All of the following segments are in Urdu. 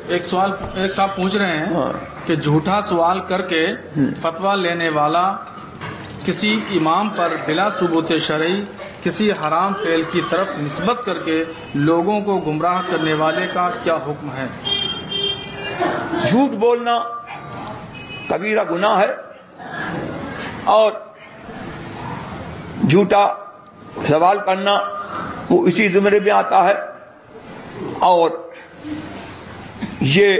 ایک صاحب پوچھ رہے ہیں کہ جھوٹا سوال کر کے فتویٰ لینے والا کسی امام پر بلا ثبوت شرعی کسی حرام فعل کی طرف نسبت کر کے لوگوں کو گمراہ کرنے والے کا کیا حکم ہے؟ جھوٹ بولنا کبیرہ گناہ ہے اور جھوٹا سوال کرنا وہ اسی زمرے میں آتا ہے، اور یہ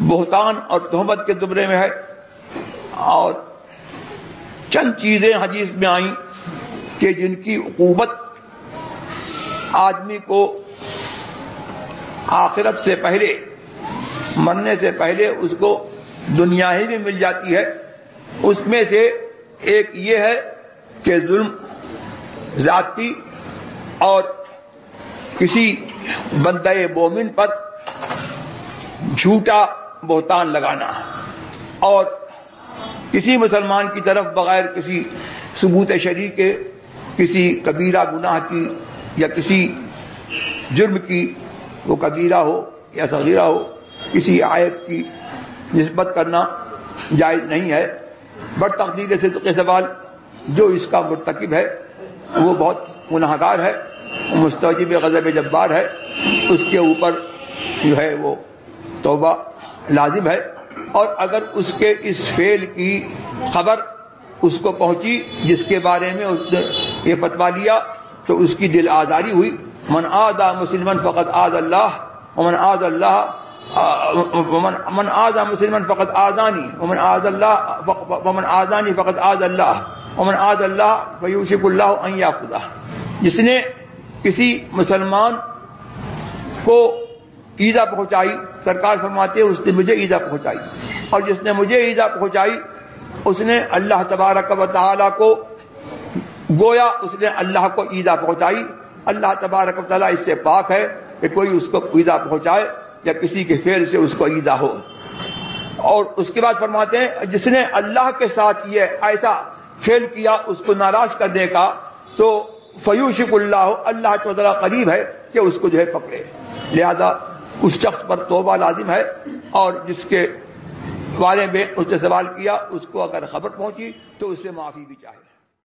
بہتان اور تہمت کے زمرے میں ہے۔ اور چند چیزیں حدیث میں آئیں کہ جن کی عقوبت آدمی کو آخرت سے پہلے، مرنے سے پہلے اس کو دنیا ہی میں مل جاتی ہے۔ اس میں سے ایک یہ ہے کہ ظلم ذاتی اور کسی بندہ مومن پر جھوٹا بہتان لگانا، اور کسی مسلمان کی طرف بغیر کسی ثبوت شرعی کے کسی کبیرہ گناہ کی یا کسی جرم کی، وہ کبیرہ ہو یا صغیرہ ہو، کسی آیت کی نسبت کرنا جائز نہیں ہے۔ بر تقدیر صدق سوال جو اس کا مرتکب ہے وہ بہت گناہگار ہے، مستوجب غضب جبار ہے، اس کے اوپر جو ہے وہ توبہ لازم ہے۔ اور اگر اس کے اس فعل کی خبر اس کو پہنچی جس کے بارے میں اس نے یہ فتویٰ لیا تو اس کی دل آزاری ہوئی۔ من آذى مسلما فقد آذى اللہ ومن آذى اللہ من آذى مسلما فقد آذانی ومن آذانی فقد آذى اللہ ومن آذى اللہ فیوشک اللہ ان یاخذہ۔ جس نے کسی مسلمان کو ایذا پہنچائی، سرکار فرماتے ہیں اس نے مجھے ایذا پہنچائی، اور جس نے مجھے ایذا پہنچائی اس نے اللہ تبارک و تعالیٰ کو، گویا اس نے اللہ کو ایذا پہنچائی۔ اللہ تبارک و تعالیٰ اس سے پاک ہے کہ کوئی اس کو ایذا پہنچائے یا کسی کے فعل سے اس کو ایذا ہو۔ اور اس کے بعد فرماتے ہیں جس نے اللہ کے ساتھ یہ ایسا فعل کیا اس کو ناراض کرنے کا، تو فیوشک اللہ، اللہ تعالیٰ قریب ہے کہ اس کو جو ہے پکڑے۔ لہذا اس شخص پر توبہ لازم ہے، اور جس کے بارے میں اس نے سوال کیا اس کو اگر خبر پہنچی تو اس سے معافی بھی چاہے۔